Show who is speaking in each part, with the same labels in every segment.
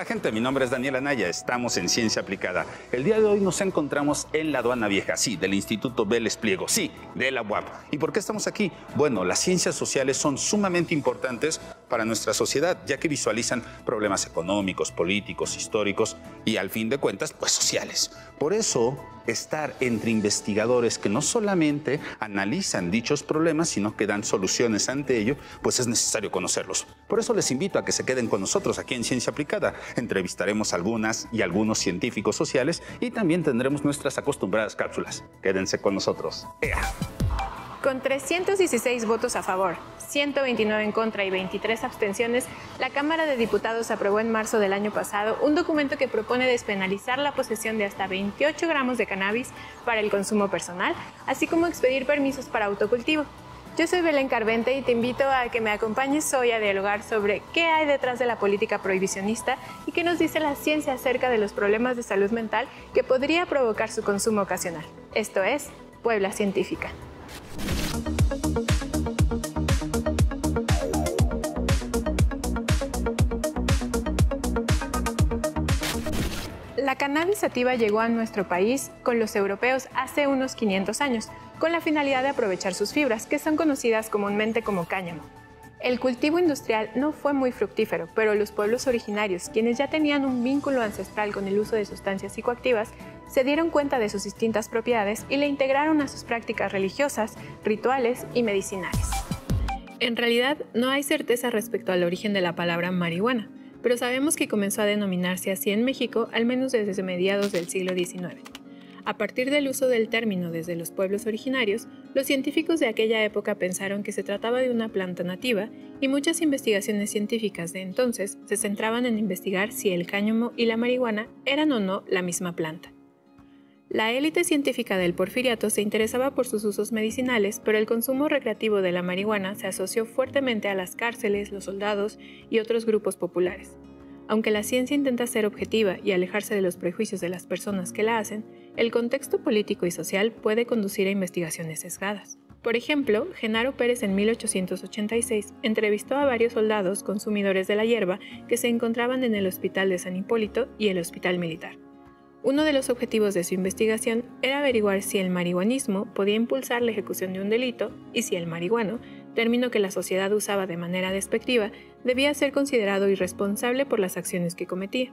Speaker 1: Hola gente, mi nombre es Daniel Anaya, estamos en Ciencia Aplicada. El día de hoy nos encontramos en la Aduana Vieja, sí, del Instituto Vélez Pliego, sí, de la UAP. ¿Y por qué estamos aquí? Bueno, las ciencias sociales son sumamente importantes para nuestra sociedad, ya que visualizan problemas económicos, políticos, históricos y al fin de cuentas, pues sociales. Por eso, estar entre investigadores que no solamente analizan dichos problemas, sino que dan soluciones ante ello, pues es necesario conocerlos. Por eso les invito a que se queden con nosotros aquí en Ciencia Aplicada. Entrevistaremos a algunas y algunos científicos sociales y también tendremos nuestras acostumbradas cápsulas. Quédense con nosotros. ¡Ea!
Speaker 2: Con 316 votos a favor, 129 en contra y 23 abstenciones, la Cámara de Diputados aprobó en marzo del año pasado un documento que propone despenalizar la posesión de hasta 28 gramos de cannabis para el consumo personal, así como expedir permisos para autocultivo. Yo soy Belén Carvente y te invito a que me acompañes hoy a dialogar sobre qué hay detrás de la política prohibicionista y qué nos dice la ciencia acerca de los problemas de salud mental que podría provocar su consumo ocasional. Esto es Puebla Científica. La cannabis sativa llegó a nuestro país con los europeos hace unos 500 años, con la finalidad de aprovechar sus fibras, que son conocidas comúnmente como cáñamo. El cultivo industrial no fue muy fructífero, pero los pueblos originarios, quienes ya tenían un vínculo ancestral con el uso de sustancias psicoactivas, se dieron cuenta de sus distintas propiedades y la integraron a sus prácticas religiosas, rituales y medicinales. En realidad, no hay certeza respecto al origen de la palabra marihuana, pero sabemos que comenzó a denominarse así en México al menos desde mediados del siglo XIX. A partir del uso del término desde los pueblos originarios, los científicos de aquella época pensaron que se trataba de una planta nativa y muchas investigaciones científicas de entonces se centraban en investigar si el cáñamo y la marihuana eran o no la misma planta. La élite científica del Porfiriato se interesaba por sus usos medicinales, pero el consumo recreativo de la marihuana se asoció fuertemente a las cárceles, los soldados y otros grupos populares. Aunque la ciencia intenta ser objetiva y alejarse de los prejuicios de las personas que la hacen, el contexto político y social puede conducir a investigaciones sesgadas. Por ejemplo, Genaro Pérez en 1886 entrevistó a varios soldados consumidores de la hierba que se encontraban en el Hospital de San Hipólito y el Hospital Militar. Uno de los objetivos de su investigación era averiguar si el marihuanismo podía impulsar la ejecución de un delito y si el marihuano, término que la sociedad usaba de manera despectiva, debía ser considerado irresponsable por las acciones que cometía.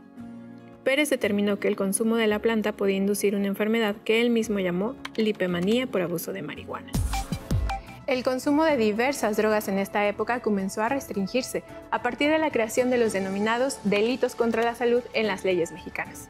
Speaker 2: Pérez determinó que el consumo de la planta podía inducir una enfermedad que él mismo llamó lipemanía por abuso de marihuana. El consumo de diversas drogas en esta época comenzó a restringirse a partir de la creación de los denominados delitos contra la salud en las leyes mexicanas.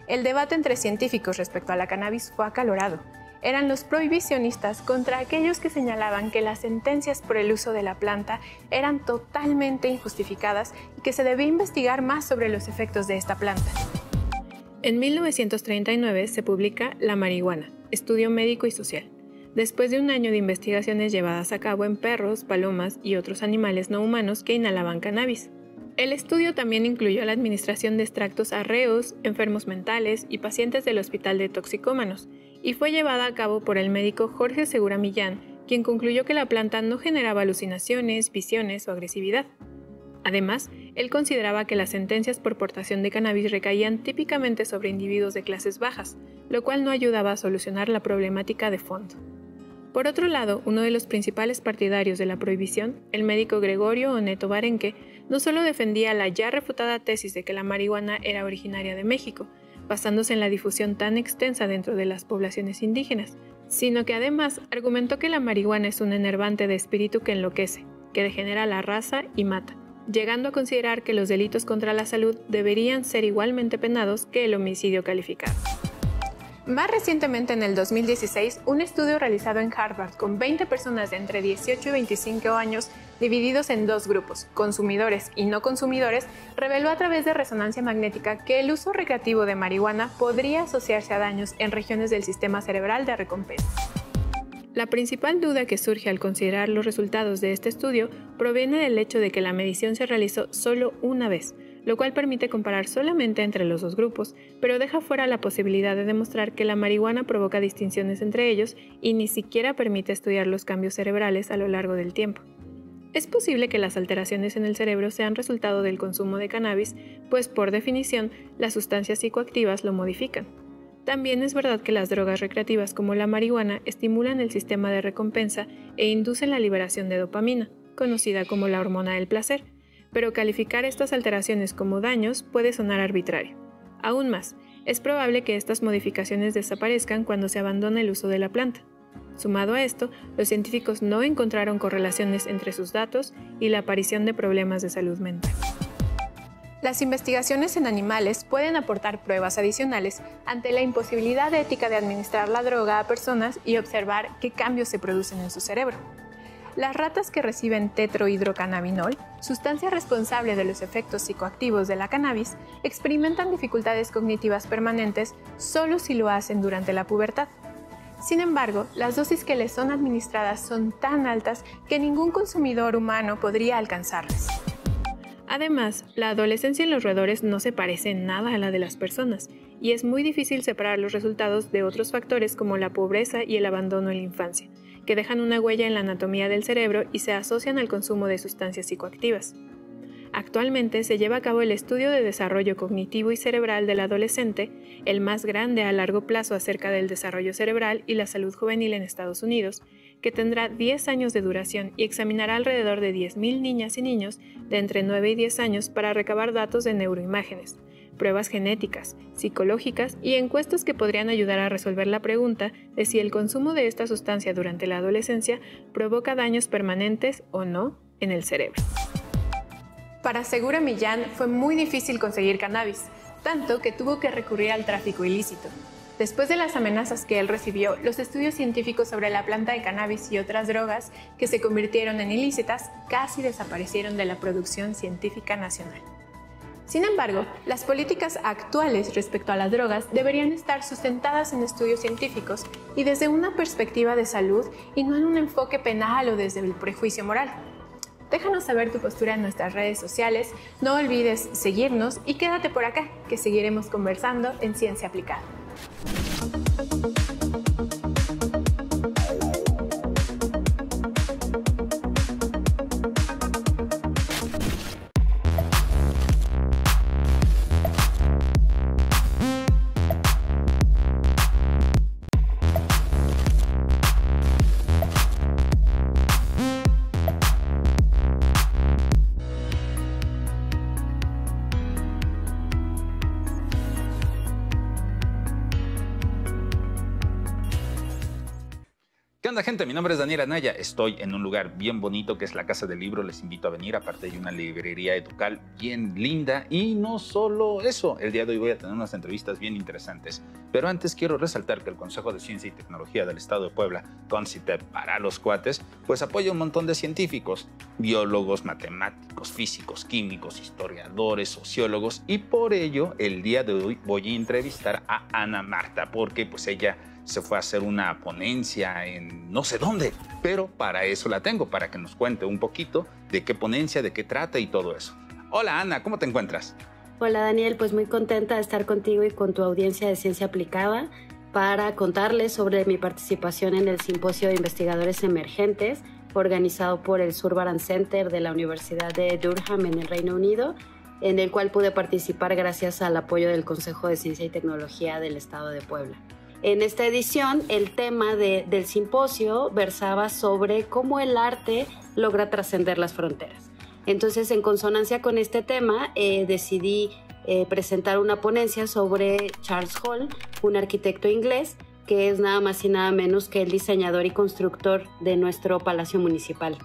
Speaker 2: El debate entre científicos respecto a la cannabis fue acalorado. Eran los prohibicionistas contra aquellos que señalaban que las sentencias por el uso de la planta eran totalmente injustificadas y que se debía investigar más sobre los efectos de esta planta. En 1939 se publica La marihuana, estudio médico y social. Después de un año de investigaciones llevadas a cabo en perros, palomas y otros animales no humanos que inhalaban cannabis. El estudio también incluyó la administración de extractos a reos, enfermos mentales y pacientes del Hospital de Toxicómanos, y fue llevada a cabo por el médico Jorge Segura Millán, quien concluyó que la planta no generaba alucinaciones, visiones o agresividad. Además, él consideraba que las sentencias por portación de cannabis recaían típicamente sobre individuos de clases bajas, lo cual no ayudaba a solucionar la problemática de fondo. Por otro lado, uno de los principales partidarios de la prohibición, el médico Gregorio Oneto Barenque, no solo defendía la ya refutada tesis de que la marihuana era originaria de México, basándose en la difusión tan extensa dentro de las poblaciones indígenas, sino que además argumentó que la marihuana es un enervante de espíritu que enloquece, que degenera la raza y mata, llegando a considerar que los delitos contra la salud deberían ser igualmente penados que el homicidio calificado. Más recientemente, en el 2016, un estudio realizado en Harvard con 20 personas de entre 18 y 25 años, divididos en dos grupos, consumidores y no consumidores, reveló a través de resonancia magnética que el uso recreativo de marihuana podría asociarse a daños en regiones del sistema cerebral de recompensa. La principal duda que surge al considerar los resultados de este estudio proviene del hecho de que la medición se realizó solo una vez, lo cual permite comparar solamente entre los dos grupos, pero deja fuera la posibilidad de demostrar que la marihuana provoca distinciones entre ellos y ni siquiera permite estudiar los cambios cerebrales a lo largo del tiempo. Es posible que las alteraciones en el cerebro sean resultado del consumo de cannabis, pues por definición las sustancias psicoactivas lo modifican. También es verdad que las drogas recreativas como la marihuana estimulan el sistema de recompensa e inducen la liberación de dopamina, conocida como la hormona del placer, pero calificar estas alteraciones como daños puede sonar arbitrario. Aún más, es probable que estas modificaciones desaparezcan cuando se abandone el uso de la planta. Sumado a esto, los científicos no encontraron correlaciones entre sus datos y la aparición de problemas de salud mental. Las investigaciones en animales pueden aportar pruebas adicionales ante la imposibilidad ética de administrar la droga a personas y observar qué cambios se producen en su cerebro. Las ratas que reciben tetrohidrocannabinol, sustancia responsable de los efectos psicoactivos de la cannabis, experimentan dificultades cognitivas permanentes solo si lo hacen durante la pubertad. Sin embargo, las dosis que les son administradas son tan altas que ningún consumidor humano podría alcanzarlas. Además, la adolescencia en los roedores no se parece en nada a la de las personas, y es muy difícil separar los resultados de otros factores como la pobreza y el abandono en la infancia, que dejan una huella en la anatomía del cerebro y se asocian al consumo de sustancias psicoactivas. Actualmente se lleva a cabo el estudio de desarrollo cognitivo y cerebral del adolescente, el más grande a largo plazo acerca del desarrollo cerebral y la salud juvenil en Estados Unidos, que tendrá 10 años de duración y examinará alrededor de 10.000 niñas y niños de entre 9 y 10 años para recabar datos de neuroimágenes, pruebas genéticas, psicológicas y encuestas que podrían ayudar a resolver la pregunta de si el consumo de esta sustancia durante la adolescencia provoca daños permanentes o no en el cerebro. Para Segura Millán fue muy difícil conseguir cannabis, tanto que tuvo que recurrir al tráfico ilícito. Después de las amenazas que él recibió, los estudios científicos sobre la planta de cannabis y otras drogas que se convirtieron en ilícitas casi desaparecieron de la producción científica nacional. Sin embargo, las políticas actuales respecto a las drogas deberían estar sustentadas en estudios científicos y desde una perspectiva de salud y no en un enfoque penal o desde el prejuicio moral. Déjanos saber tu postura en nuestras redes sociales, no olvides seguirnos y quédate por acá, que seguiremos conversando en Ciencia Aplicada.
Speaker 1: ¿Qué onda, gente? Mi nombre es Daniel Anaya. Estoy en un lugar bien bonito que es la Casa del Libro. Les invito a venir. Aparte hay una librería educal bien linda. Y no solo eso, el día de hoy voy a tener unas entrevistas bien interesantes. Pero antes quiero resaltar que el Consejo de Ciencia y Tecnología del Estado de Puebla, CONCITEP para los cuates, pues apoya un montón de científicos, biólogos, matemáticos, físicos, químicos, historiadores, sociólogos. Y por ello, el día de hoy voy a entrevistar a Ana Marta, porque pues ella se fue a hacer una ponencia en no sé dónde, pero para eso la tengo, para que nos cuente un poquito de qué ponencia, de qué trata y todo eso. Hola Ana, ¿cómo te encuentras?
Speaker 3: Hola Daniel, pues muy contenta de estar contigo y con tu audiencia de Ciencia Aplicada para contarles sobre mi participación en el Simposio de Investigadores Emergentes organizado por el Zurbarán Center de la Universidad de Durham en el Reino Unido, en el cual pude participar gracias al apoyo del Consejo de Ciencia y Tecnología del Estado de Puebla. En esta edición, el tema del simposio versaba sobre cómo el arte logra trascender las fronteras. Entonces, en consonancia con este tema, decidí presentar una ponencia sobre Charles Hall, un arquitecto inglés, que es nada más y nada menos que el diseñador y constructor de nuestro Palacio Municipal.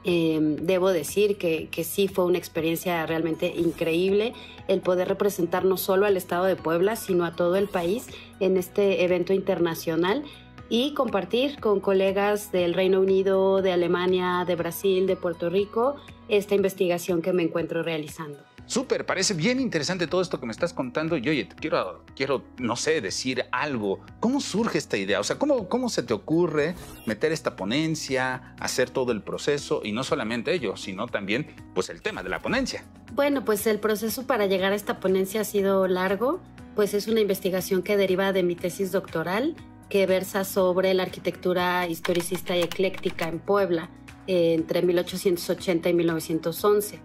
Speaker 3: Debo decir que sí fue una experiencia realmente increíble el poder representar no solo al Estado de Puebla, sino a todo el país en este evento internacional y compartir con colegas del Reino Unido, de Alemania, de Brasil, de Puerto Rico, esta investigación que me encuentro realizando.
Speaker 1: Súper, parece bien interesante todo esto que me estás contando. Y oye, quiero, no sé, decir algo. ¿Cómo surge esta idea? O sea, ¿cómo se te ocurre meter esta ponencia, hacer todo el proceso? Y no solamente ello, sino también pues el tema de la ponencia.
Speaker 3: Bueno, pues el proceso para llegar a esta ponencia ha sido largo. Pues es una investigación que deriva de mi tesis doctoral, que versa sobre la arquitectura historicista y ecléctica en Puebla entre 1880 y 1911.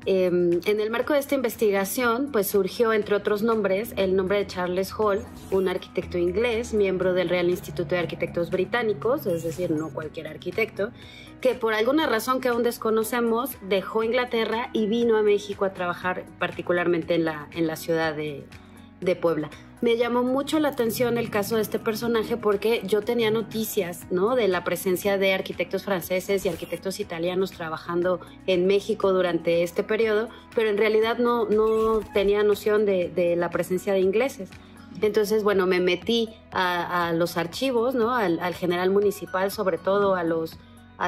Speaker 3: En el marco de esta investigación, pues surgió, entre otros nombres, el nombre de Charles Hall, un arquitecto inglés, miembro del Real Instituto de Arquitectos Británicos, es decir, no cualquier arquitecto, que por alguna razón que aún desconocemos, dejó Inglaterra y vino a México a trabajar particularmente en la ciudad de Puebla. Me llamó mucho la atención el caso de este personaje porque yo tenía noticias, ¿no?, de la presencia de arquitectos franceses y arquitectos italianos trabajando en México durante este periodo, pero en realidad no tenía noción de la presencia de ingleses. Entonces, bueno, me metí a los archivos, ¿no?, al general municipal, sobre todo a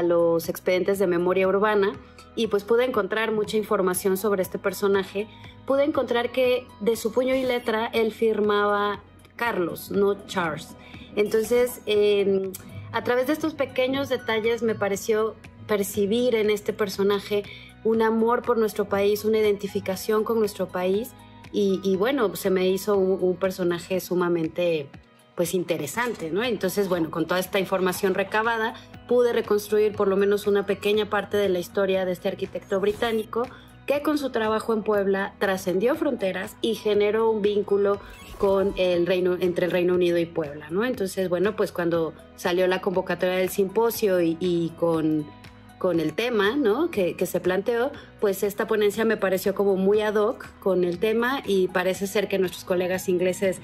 Speaker 3: los expedientes de memoria urbana, y pues pude encontrar mucha información sobre este personaje. Pude encontrar que de su puño y letra él firmaba Carlos, no Charles. Entonces, a través de estos pequeños detalles me pareció percibir en este personaje un amor por nuestro país, una identificación con nuestro país, y bueno, se me hizo un personaje sumamente pues interesante, ¿no? Entonces, bueno, con toda esta información recabada, pude reconstruir por lo menos una pequeña parte de la historia de este arquitecto británico que con su trabajo en Puebla trascendió fronteras y generó un vínculo con entre el Reino Unido y Puebla, ¿no? Entonces, bueno, pues cuando salió la convocatoria del simposio y con el tema, ¿no?, que se planteó, pues esta ponencia me pareció como muy ad hoc con el tema, y parece ser que nuestros colegas ingleses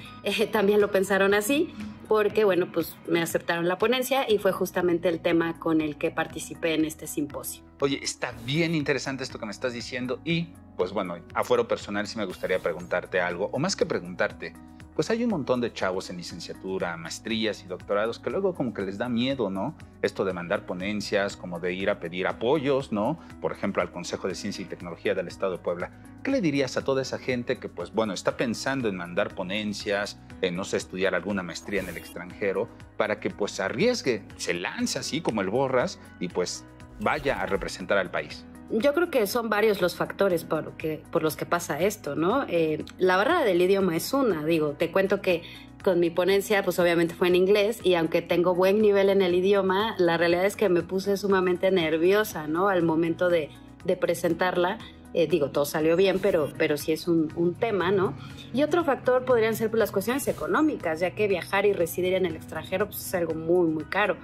Speaker 3: también lo pensaron así, porque, bueno, pues me aceptaron la ponencia y fue justamente el tema con el que participé en este simposio.
Speaker 1: Oye, está bien interesante esto que me estás diciendo y, pues bueno, a fuero personal sí me gustaría preguntarte algo, o más que preguntarte, pues hay un montón de chavos en licenciatura, maestrías y doctorados que luego como que les da miedo, ¿no? Esto de mandar ponencias, como de ir a pedir apoyos, ¿no? Por ejemplo, al Consejo de Ciencia y Tecnología del Estado de Puebla. ¿Qué le dirías a toda esa gente que, pues bueno, está pensando en mandar ponencias, en, no sé, estudiar alguna maestría en el extranjero, para que pues arriesgue, se lance así como el Borras y pues vaya a representar al país?
Speaker 3: Yo creo que son varios los factores por los que pasa esto, ¿no? La barrera del idioma es una. Digo, te cuento que con mi ponencia, pues obviamente fue en inglés, y aunque tengo buen nivel en el idioma, la realidad es que me puse sumamente nerviosa, ¿no?, al momento de presentarla. Digo, todo salió bien, pero sí es un tema, ¿no? Y otro factor podrían ser pues las cuestiones económicas, ya que viajar y residir en el extranjero pues es algo muy, muy caro.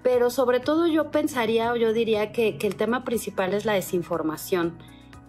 Speaker 3: Pero sobre todo yo pensaría, o yo diría que el tema principal es la desinformación.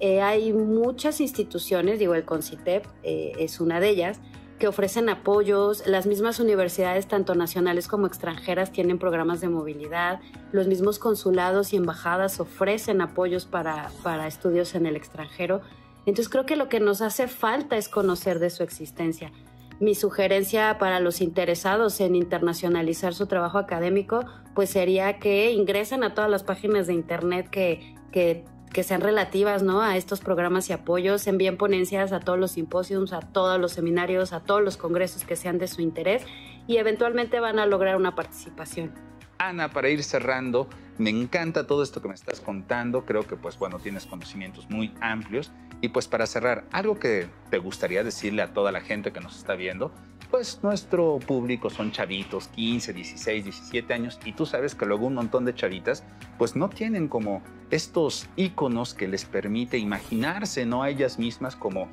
Speaker 3: Hay muchas instituciones, digo, el CONCITEP es una de ellas, que ofrecen apoyos. Las mismas universidades, tanto nacionales como extranjeras, tienen programas de movilidad. Los mismos consulados y embajadas ofrecen apoyos para estudios en el extranjero. Entonces creo que lo que nos hace falta es conocer de su existencia. Mi sugerencia para los interesados en internacionalizar su trabajo académico, pues sería que ingresen a todas las páginas de internet que sean relativas, ¿no?, a estos programas y apoyos, envíen ponencias a todos los simposios, a todos los seminarios, a todos los congresos que sean de su interés, y eventualmente van a lograr una participación.
Speaker 1: Ana, para ir cerrando, me encanta todo esto que me estás contando. Creo que, pues bueno, tienes conocimientos muy amplios. Y pues para cerrar, algo que te gustaría decirle a toda la gente que nos está viendo, pues nuestro público son chavitos, 15, 16, 17 años, y tú sabes que luego un montón de chavitas pues no tienen como estos íconos que les permite imaginarse, ¿no?, a ellas mismas como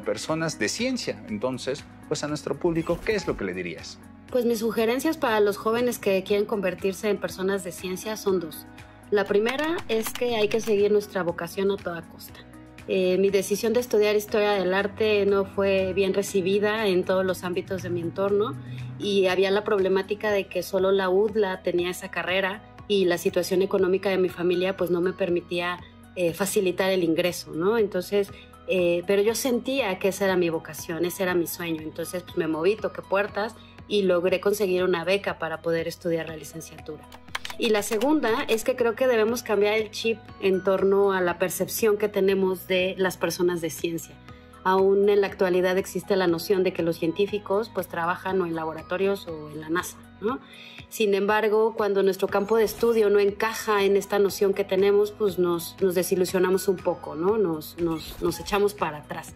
Speaker 1: personas de ciencia. Entonces, pues a nuestro público, ¿qué es lo que le dirías?
Speaker 3: Pues mis sugerencias para los jóvenes que quieren convertirse en personas de ciencia son dos. La primera es que hay que seguir nuestra vocación a toda costa. Mi decisión de estudiar Historia del Arte no fue bien recibida en todos los ámbitos de mi entorno, y había la problemática de que solo la UDLA tenía esa carrera y la situación económica de mi familia pues no me permitía facilitar el ingreso, ¿no? Entonces, pero yo sentía que esa era mi vocación, ese era mi sueño. Entonces pues me moví, toqué puertas y logré conseguir una beca para poder estudiar la licenciatura. Y la segunda es que creo que debemos cambiar el chip en torno a la percepción que tenemos de las personas de ciencia. Aún en la actualidad existe la noción de que los científicos pues trabajan o en laboratorios o en la NASA, ¿no? Sin embargo, cuando nuestro campo de estudio no encaja en esta noción que tenemos, pues nos desilusionamos un poco, ¿no? Nos echamos para atrás.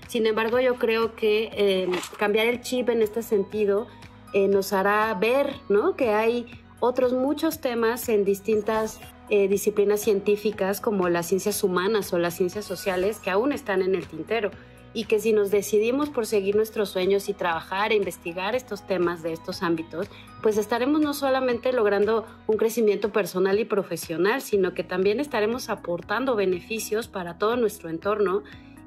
Speaker 3: Sin embargo, yo creo que cambiar el chip en este sentido nos hará ver, ¿no?, que hay otros muchos temas en distintas disciplinas científicas como las ciencias humanas o las ciencias sociales que aún están en el tintero, y que si nos decidimos por seguir nuestros sueños y trabajar e investigar estos temas de estos ámbitos, pues estaremos no solamente logrando un crecimiento personal y profesional, sino que también estaremos aportando beneficios para todo nuestro entorno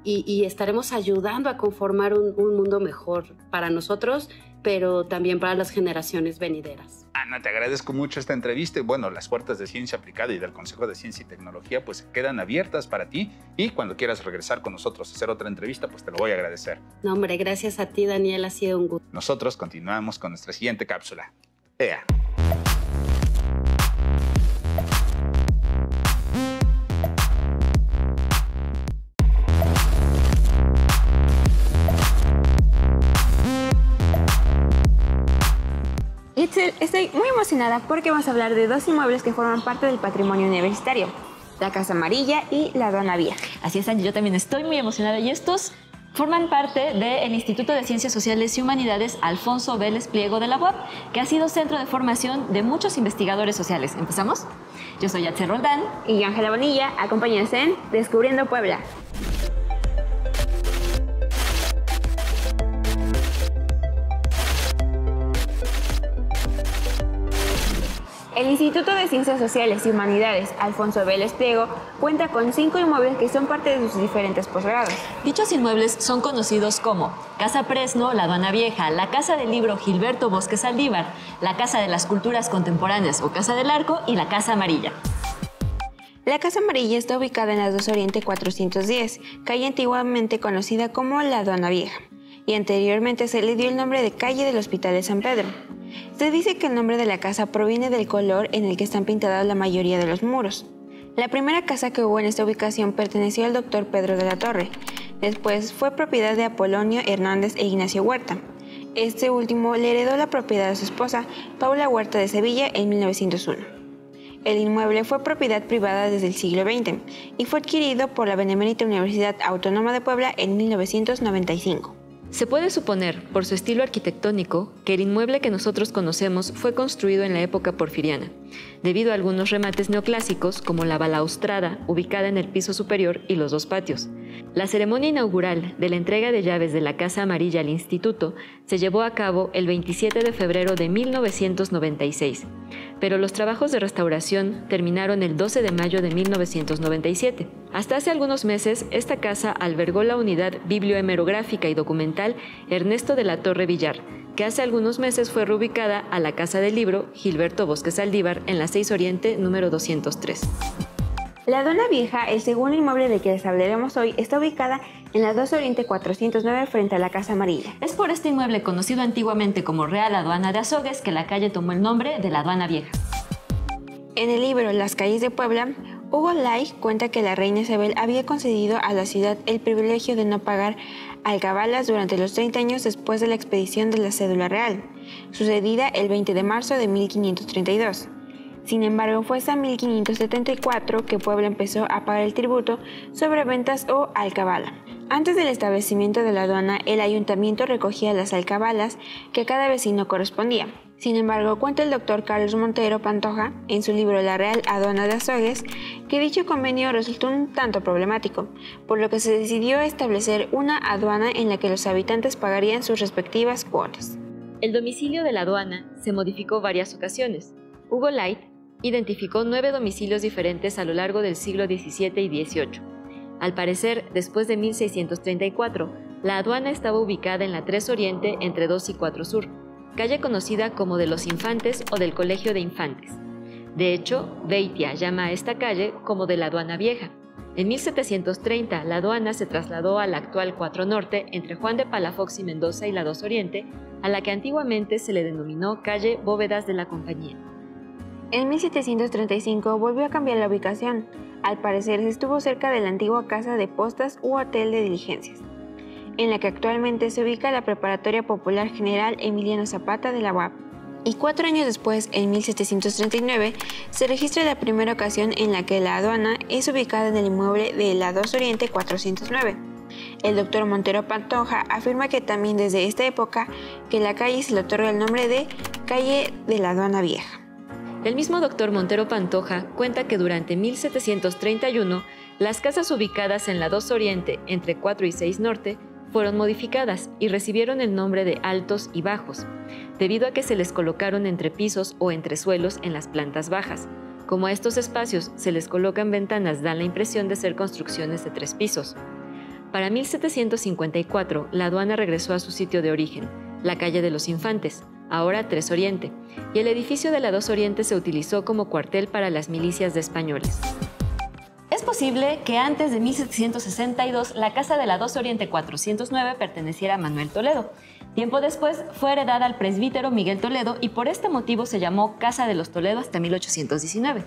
Speaker 3: y estaremos ayudando a conformar un mundo mejor para nosotros, pero también para las generaciones venideras.
Speaker 1: Ana, te agradezco mucho esta entrevista y bueno, las puertas de Ciencia Aplicada y del Consejo de Ciencia y Tecnología pues quedan abiertas para ti y cuando quieras regresar con nosotros a hacer otra entrevista pues te lo voy a agradecer.
Speaker 3: No, hombre, gracias a ti, Daniel, ha sido un gusto.
Speaker 1: Nosotros continuamos con nuestra siguiente cápsula. ¡Ea!
Speaker 4: Estoy muy emocionada porque vamos a hablar de dos inmuebles que forman parte del patrimonio universitario, la Casa Amarilla y la Aduana Vieja.
Speaker 5: Así es, Angie, yo también estoy muy emocionada y estos forman parte del Instituto de Ciencias Sociales y Humanidades Alfonso Vélez Pliego de la UAP, que ha sido centro de formación de muchos investigadores sociales. ¿Empezamos? Yo soy Yatzer Roldán.
Speaker 4: Y yo, Ángela Bonilla, acompáñenos en Descubriendo Puebla. El Instituto de Ciencias Sociales y Humanidades Alfonso Vélez Pliego cuenta con 5 inmuebles que son parte de sus diferentes posgrados.
Speaker 5: Dichos inmuebles son conocidos como Casa Presno, la Aduana Vieja, la Casa del Libro Gilberto Bosque Saldívar, la Casa de las Culturas Contemporáneas o Casa del Arco y la Casa Amarilla.
Speaker 4: La Casa Amarilla está ubicada en la 2 Oriente 410, calle antiguamente conocida como la Aduana Vieja, y anteriormente se le dio el nombre de Calle del Hospital de San Pedro. Se dice que el nombre de la casa proviene del color en el que están pintadas la mayoría de los muros. La primera casa que hubo en esta ubicación perteneció al doctor Pedro de la Torre. Después fue propiedad de Apolonio Hernández e Ignacio Huerta. Este último le heredó la propiedad a su esposa, Paula Huerta de Sevilla, en 1901. El inmueble fue propiedad privada desde el siglo XX y fue adquirido por la Benemérita Universidad Autónoma de Puebla en 1995.
Speaker 5: Se puede suponer, por su estilo arquitectónico, que el inmueble que nosotros conocemos fue construido en la época porfiriana, debido a algunos remates neoclásicos como la balaustrada ubicada en el piso superior y los 2 patios. La ceremonia inaugural de la entrega de llaves de la Casa Amarilla al Instituto se llevó a cabo el 27 de febrero de 1996, pero los trabajos de restauración terminaron el 12 de mayo de 1997. Hasta hace algunos meses, esta casa albergó la unidad bibliohemerográfica y documental Ernesto de la Torre Villar, que hace algunos meses fue reubicada a la Casa del Libro Gilberto Bosque Saldívar en la 6 Oriente número 203.
Speaker 4: La Aduana Vieja, el segundo inmueble del que les hablaremos hoy, está ubicada en la 2 Oriente 409 frente a la Casa Amarilla.
Speaker 5: Es por este inmueble conocido antiguamente como Real Aduana de Azogues que la calle tomó el nombre de la Aduana Vieja.
Speaker 4: En el libro Las calles de Puebla, Hugo Lai cuenta que la reina Isabel había concedido a la ciudad el privilegio de no pagar alcabalas durante los 30 años después de la expedición de la cédula real, sucedida el 20 de marzo de 1532. Sin embargo, fue hasta 1574 que Puebla empezó a pagar el tributo sobre ventas o alcabala. Antes del establecimiento de la aduana, el ayuntamiento recogía las alcabalas que a cada vecino correspondía. Sin embargo, cuenta el doctor Carlos Montero Pantoja, en su libro La Real Aduana de Azogues, que dicho convenio resultó un tanto problemático, por lo que se decidió establecer una aduana en la que los habitantes pagarían sus respectivas cuotas.
Speaker 5: El domicilio de la aduana se modificó varias ocasiones. Hugo Light identificó 9 domicilios diferentes a lo largo del siglo XVII y XVIII. Al parecer, después de 1634, la aduana estaba ubicada en la 3 Oriente entre 2 y 4 Sur, calle conocida como de los Infantes o del Colegio de Infantes. De hecho, Beitia llama a esta calle como de la Aduana Vieja. En 1730, la aduana se trasladó a la actual 4 Norte entre Juan de Palafox y Mendoza y la 2 Oriente, a la que antiguamente se le denominó calle Bóvedas de la Compañía.
Speaker 4: En 1735 volvió a cambiar la ubicación. Al parecer estuvo cerca de la antigua casa de postas u hotel de diligencias, en la que actualmente se ubica la Preparatoria Popular General Emiliano Zapata de la UAP. Y 4 años después, en 1739, se registra la primera ocasión en la que la aduana es ubicada en el inmueble de la 2 Oriente 409. El doctor Montero Pantoja afirma que también desde esta época que la calle se le otorga el nombre de Calle de la Aduana Vieja.
Speaker 5: El mismo doctor Montero Pantoja cuenta que durante 1731 las casas ubicadas en la 2 Oriente entre 4 y 6 Norte fueron modificadas y recibieron el nombre de altos y bajos, debido a que se les colocaron entrepisos o entresuelos en las plantas bajas. Como a estos espacios se les colocan ventanas, dan la impresión de ser construcciones de 3 pisos. Para 1754, la aduana regresó a su sitio de origen, la calle de los Infantes, ahora 3 Oriente, y el edificio de la 2 Oriente se utilizó como cuartel para las milicias de españoles. Es posible que antes de 1762 la casa de la 2 Oriente 409 perteneciera a Manuel Toledo. Tiempo después fue heredada al presbítero Miguel Toledo y por este motivo se llamó Casa de los Toledo hasta 1819.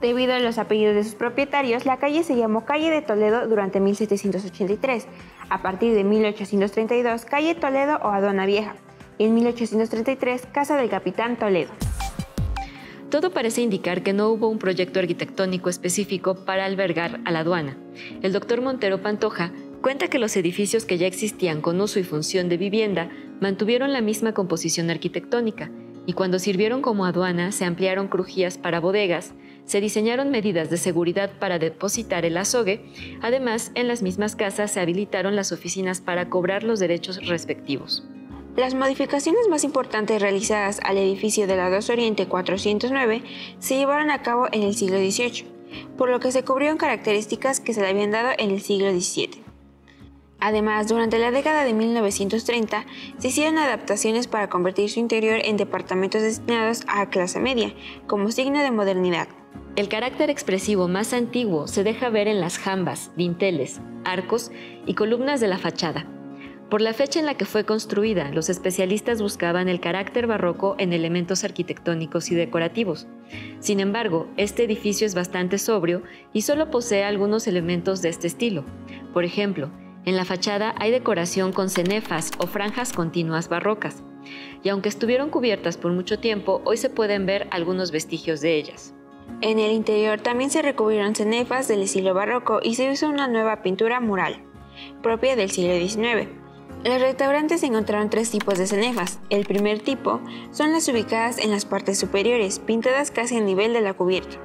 Speaker 4: Debido a los apellidos de sus propietarios, la calle se llamó Calle de Toledo durante 1783. A partir de 1832, Calle Toledo o Aduana Vieja. Y en 1833, Casa del Capitán Toledo.
Speaker 5: Todo parece indicar que no hubo un proyecto arquitectónico específico para albergar a la aduana. El doctor Montero Pantoja cuenta que los edificios que ya existían con uso y función de vivienda mantuvieron la misma composición arquitectónica y cuando sirvieron como aduana se ampliaron crujías para bodegas, se diseñaron medidas de seguridad para depositar el azogue, además en las mismas casas se habilitaron las oficinas para cobrar los derechos respectivos.
Speaker 4: Las modificaciones más importantes realizadas al edificio de la 2 Oriente 409 se llevaron a cabo en el siglo XVIII, por lo que se cubrieron características que se le habían dado en el siglo XVII. Además, durante la década de 1930 se hicieron adaptaciones para convertir su interior en departamentos destinados a clase media, como signo de modernidad.
Speaker 5: El carácter expresivo más antiguo se deja ver en las jambas, dinteles, arcos y columnas de la fachada. Por la fecha en la que fue construida, los especialistas buscaban el carácter barroco en elementos arquitectónicos y decorativos. Sin embargo, este edificio es bastante sobrio y solo posee algunos elementos de este estilo. Por ejemplo, en la fachada hay decoración con cenefas o franjas continuas barrocas, y aunque estuvieron cubiertas por mucho tiempo, hoy se pueden ver algunos vestigios de ellas.
Speaker 4: En el interior también se recubrieron cenefas del estilo barroco y se hizo una nueva pintura mural, propia del siglo XIX. Los restaurantes encontraron 3 tipos de cenefas. El primer tipo son las ubicadas en las partes superiores, pintadas casi a nivel de la cubierta,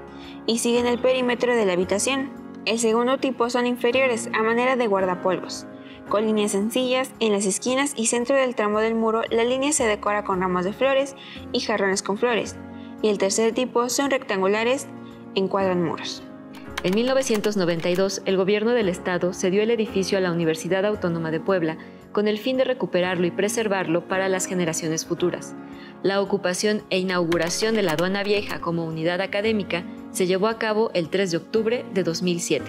Speaker 4: y siguen el perímetro de la habitación. El segundo tipo son inferiores, a manera de guardapolvos, con líneas sencillas en las esquinas y centro del tramo del muro. La línea se decora con ramos de flores y jarrones con flores. Y el tercer tipo son rectangulares, encuadran muros.
Speaker 5: En 1992, el gobierno del estado cedió el edificio a la Universidad Autónoma de Puebla con el fin de recuperarlo y preservarlo para las generaciones futuras. La ocupación e inauguración de la Aduana Vieja como unidad académica se llevó a cabo el 3 de octubre de 2007.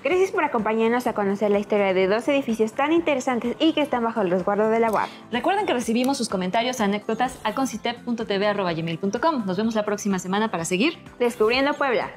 Speaker 4: Gracias por acompañarnos a conocer la historia de 2 edificios tan interesantes y que están bajo el resguardo de la UAP.
Speaker 5: Recuerden que recibimos sus comentarios, anécdotas a concitep.tv@gmail.com. Nos vemos la próxima semana para seguir
Speaker 4: Descubriendo Puebla.